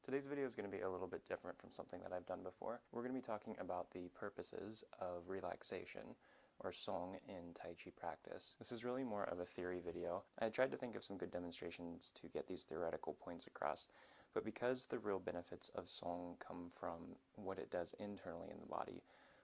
Today's video is going to be a little bit different from something that I've done before. We're going to be talking about the purposes of relaxation, or song, in Tai Chi practice. This is really more of a theory video. I tried to think of some good demonstrations to get these theoretical points across, but because the real benefits of song come from what it does internally in the body,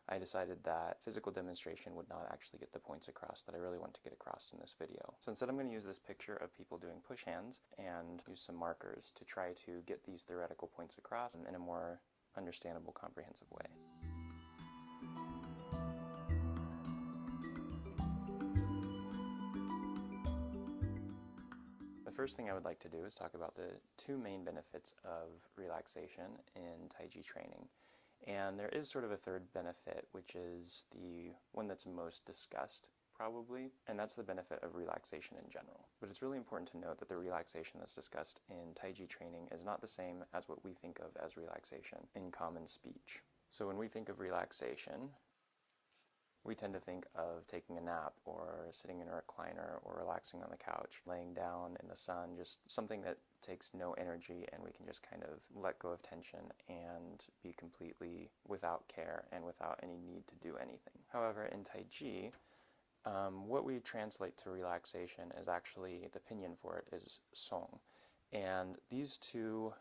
I decided that physical demonstration would not actually get the points across that I really want to get across in this video. So instead I'm going to use this picture of people doing push hands and use some markers to try to get these theoretical points across in a more understandable, comprehensive way. The first thing I would like to do is talk about the two main benefits of relaxation in Tai Chi training. And there is sort of a third benefit, which is the one that's most discussed, probably, and that's the benefit of relaxation in general. But it's really important to note that the relaxation that's discussed in Tai Chi training is not the same as what we think of as relaxation in common speech. So when we think of relaxation, we tend to think of taking a nap or sitting in a recliner or relaxing on the couch, laying down in the sun, just something that takes no energy and we can just kind of let go of tension and be completely without care and without any need to do anything. However, in Tai Chi, what we translate to relaxation is actually, the pinyin for it is song. And these two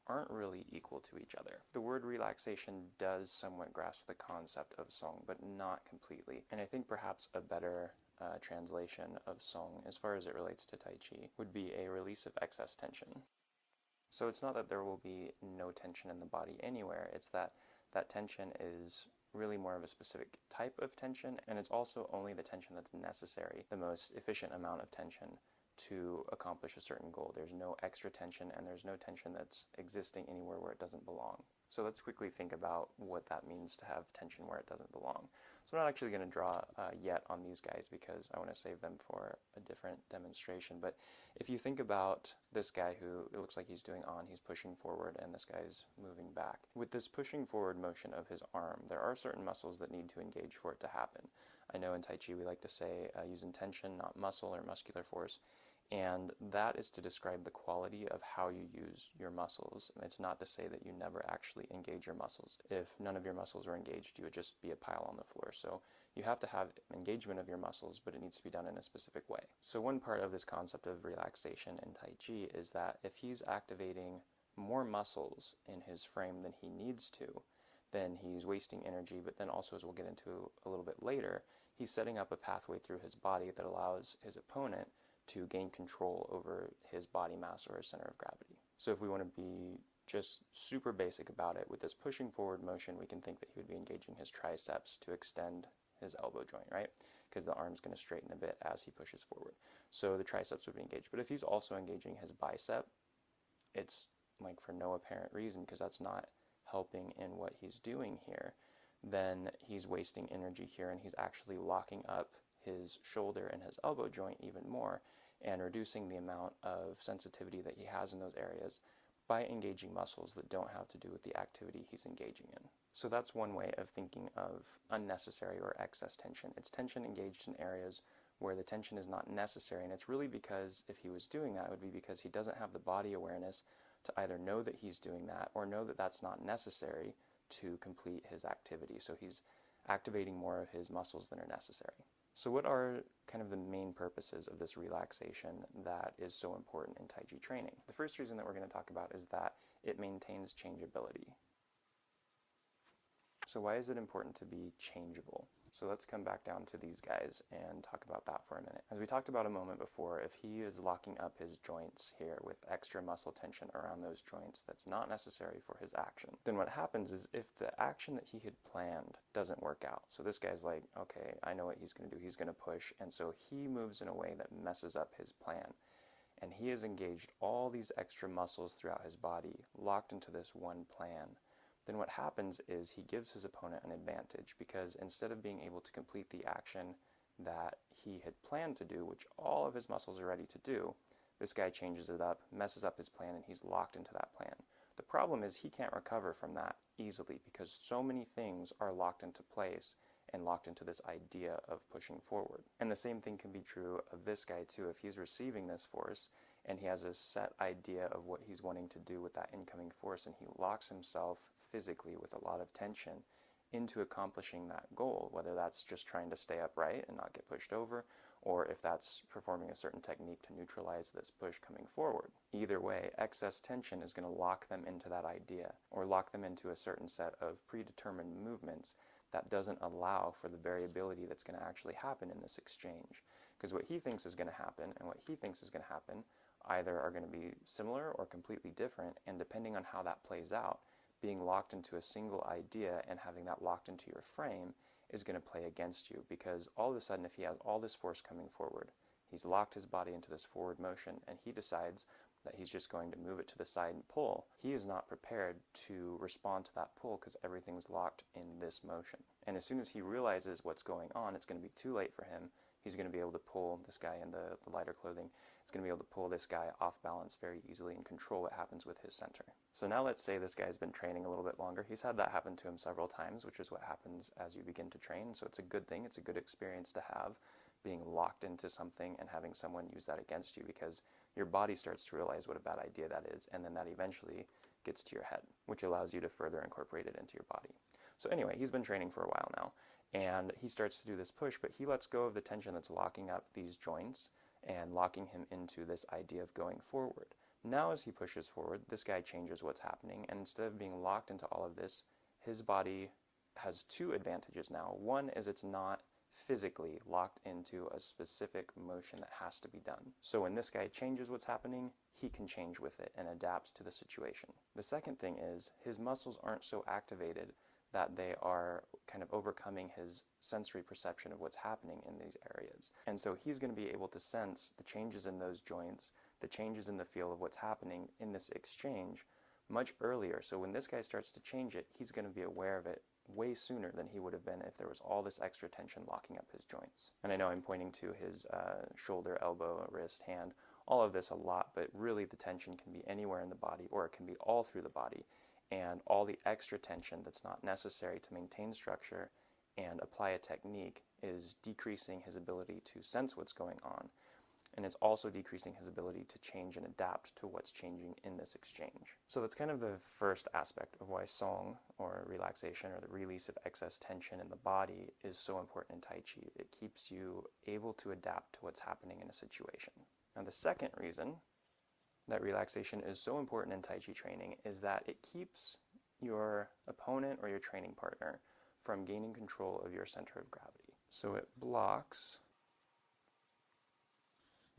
aren't really equal to each other. The word relaxation does somewhat grasp the concept of song, but not completely. And I think perhaps a better translation of song, as far as it relates to Tai Chi, would be a release of excess tension. So it's not that there will be no tension in the body anywhere, it's that that tension is really more of a specific type of tension, and it's also only the tension that's necessary, the most efficient amount of tension to accomplish a certain goal. There's no extra tension, and there's no tension that's existing anywhere where it doesn't belong. So let's quickly think about what that means to have tension where it doesn't belong. So I'm not actually going to draw yet on these guys because I want to save them for a different demonstration. But if you think about this guy who it looks like he's doing on, he's pushing forward, and this guy's moving back. With this pushing forward motion of his arm, there are certain muscles that need to engage for it to happen. I know in Tai Chi we like to say use intention, not muscle or muscular force. And that is to describe the quality of how you use your muscles. It's not to say that you never actually engage your muscles. If none of your muscles were engaged, you would just be a pile on the floor. So you have to have engagement of your muscles, but it needs to be done in a specific way. So one part of this concept of relaxation in Tai Chi is that if he's activating more muscles in his frame than he needs to, then he's wasting energy, but then also, as we'll get into a little bit later, he's setting up a pathway through his body that allows his opponent to gain control over his body mass or his center of gravity. So if we want to be just super basic about it, with this pushing forward motion, we can think that he would be engaging his triceps to extend his elbow joint, right? Because the arm's going to straighten a bit as he pushes forward. So the triceps would be engaged. But if he's also engaging his bicep, it's like for no apparent reason, because that's not helping in what he's doing here, then he's wasting energy here, and he's actually locking up his shoulder and his elbow joint even more and reducing the amount of sensitivity that he has in those areas by engaging muscles that don't have to do with the activity he's engaging in. So that's one way of thinking of unnecessary or excess tension. It's tension engaged in areas where the tension is not necessary, and it's really because if he was doing that, it would be because he doesn't have the body awareness to either know that he's doing that or know that that's not necessary to complete his activity. So he's activating more of his muscles than are necessary. So what are kind of the main purposes of this relaxation that is so important in Tai Chi training? The first reason that we're going to talk about is that it maintains changeability. So why is it important to be changeable? So let's come back down to these guys and talk about that for a minute. As we talked about a moment before, if he is locking up his joints here with extra muscle tension around those joints that's not necessary for his action, then what happens is if the action that he had planned doesn't work out, so this guy's like, okay, I know what he's going to do. He's going to push, and so he moves in a way that messes up his plan. And he has engaged all these extra muscles throughout his body, locked into this one plan. Then what happens is he gives his opponent an advantage, because instead of being able to complete the action that he had planned to do, which all of his muscles are ready to do, this guy changes it up, messes up his plan, and he's locked into that plan. The problem is he can't recover from that easily because so many things are locked into place and locked into this idea of pushing forward. And the same thing can be true of this guy too. If he's receiving this force and he has a set idea of what he's wanting to do with that incoming force, and he locks himself physically with a lot of tension into accomplishing that goal, whether that's just trying to stay upright and not get pushed over, or if that's performing a certain technique to neutralize this push coming forward. Either way, excess tension is going to lock them into that idea, or lock them into a certain set of predetermined movements that doesn't allow for the variability that's going to actually happen in this exchange. Because what he thinks is going to happen and what he thinks is going to happen either are going to be similar or completely different, and depending on how that plays out, being locked into a single idea and having that locked into your frame is going to play against you, because all of a sudden, if he has all this force coming forward, he's locked his body into this forward motion, and he decides that he's just going to move it to the side and pull, he is not prepared to respond to that pull because everything's locked in this motion. And as soon as he realizes what's going on, it's going to be too late for him. He's going to be able to pull this guy in the lighter clothing. It's going to be able to pull this guy off balance very easily and control what happens with his center. So now let's say this guy's been training a little bit longer. He's had that happen to him several times, which is what happens as you begin to train. So it's a good thing. It's a good experience to have, being locked into something and having someone use that against you, because your body starts to realize what a bad idea that is, and then that eventually gets to your head, which allows you to further incorporate it into your body. So anyway, he's been training for a while now, and he starts to do this push, but he lets go of the tension that's locking up these joints and locking him into this idea of going forward. Now as he pushes forward, this guy changes what's happening, and instead of being locked into all of this, his body has two advantages now. One is it's not physically locked into a specific motion that has to be done. So when this guy changes what's happening, he can change with it and adapts to the situation. The second thing is his muscles aren't so activated that they are kind of overcoming his sensory perception of what's happening in these areas. And so he's going to be able to sense the changes in those joints, the changes in the feel of what's happening in this exchange much earlier. So when this guy starts to change it, he's going to be aware of it way sooner than he would have been if there was all this extra tension locking up his joints. And I know I'm pointing to his shoulder, elbow, wrist, hand, all of this a lot, but really the tension can be anywhere in the body, or it can be all through the body. And all the extra tension that's not necessary to maintain structure and apply a technique is decreasing his ability to sense what's going on. And it's also decreasing his ability to change and adapt to what's changing in this exchange. So that's kind of the first aspect of why Song, or relaxation, or the release of excess tension in the body, is so important in Tai Chi. It keeps you able to adapt to what's happening in a situation. Now the second reason that relaxation is so important in Tai Chi training is that it keeps your opponent or your training partner from gaining control of your center of gravity. So it blocks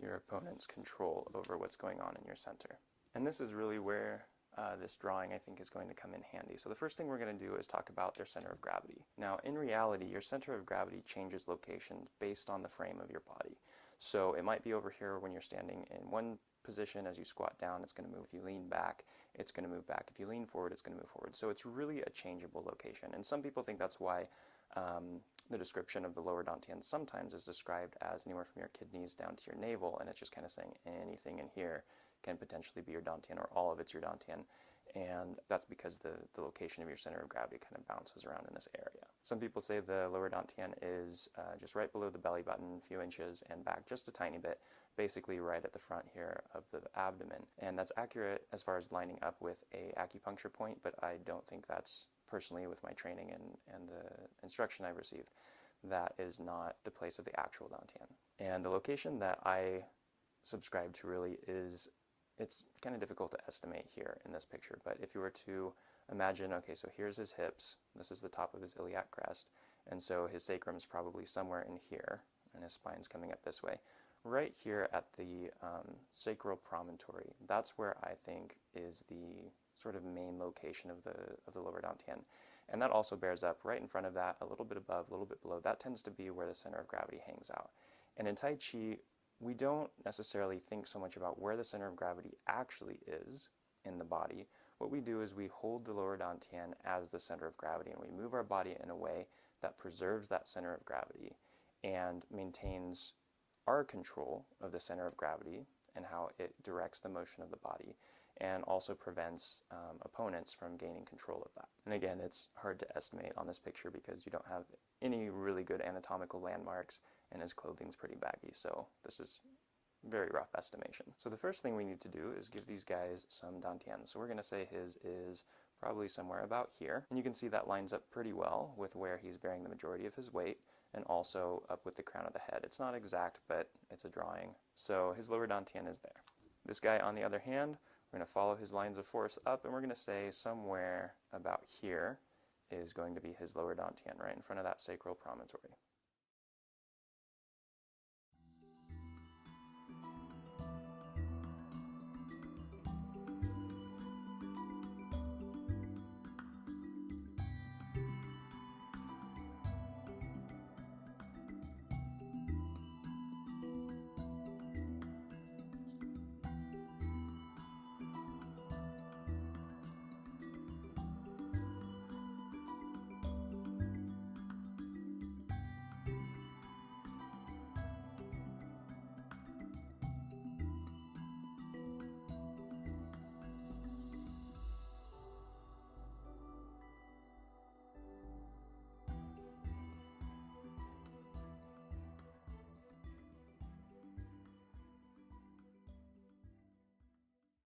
your opponent's control over what's going on in your center. And this is really where this drawing, I think, is going to come in handy. So the first thing we're going to do is talk about their center of gravity. Now, in reality, your center of gravity changes location based on the frame of your body. So it might be over here when you're standing in one position. As you squat down, it's going to move. If you lean back, it's going to move back. If you lean forward, it's going to move forward. So it's really a changeable location. And some people think that's why the description of the lower dantian sometimes is described as anywhere from your kidneys down to your navel, and it's just kind of saying anything in here can potentially be your dantian, or all of it's your dantian. And that's because the location of your center of gravity kind of bounces around in this area. Some people say the lower dantian is just right below the belly button, a few inches, and back just a tiny bit, basically right at the front here of the abdomen. And that's accurate as far as lining up with a acupuncture point, but I don't think that's, personally with my training and the instruction I've received, that is not the place of the actual dantian. And the location that I subscribe to really is, it's kind of difficult to estimate here in this picture, but if you were to imagine, okay, so here's his hips, this is the top of his iliac crest, and so his sacrum is probably somewhere in here, and his spine's coming up this way. Right here at the sacral promontory, that's where I think is the sort of main location of the lower dantian. And that also bears up right in front of that, a little bit above, a little bit below. That tends to be where the center of gravity hangs out. And in Tai Chi, we don't necessarily think so much about where the center of gravity actually is in the body. What we do is we hold the lower dantian as the center of gravity, and we move our body in a way that preserves that center of gravity and maintains our control of the center of gravity and how it directs the motion of the body, and also prevents opponents from gaining control of that. And again, it's hard to estimate on this picture because you don't have any really good anatomical landmarks, and his clothing's pretty baggy, so this is very rough estimation. So the first thing we need to do is give these guys some dantian. So we're going to say his is probably somewhere about here. And you can see that lines up pretty well with where he's bearing the majority of his weight, and also up with the crown of the head. It's not exact, but it's a drawing. So his lower dantian is there. This guy, on the other hand, we're going to follow his lines of force up, and we're going to say somewhere about here is going to be his lower dantian, right in front of that sacral promontory.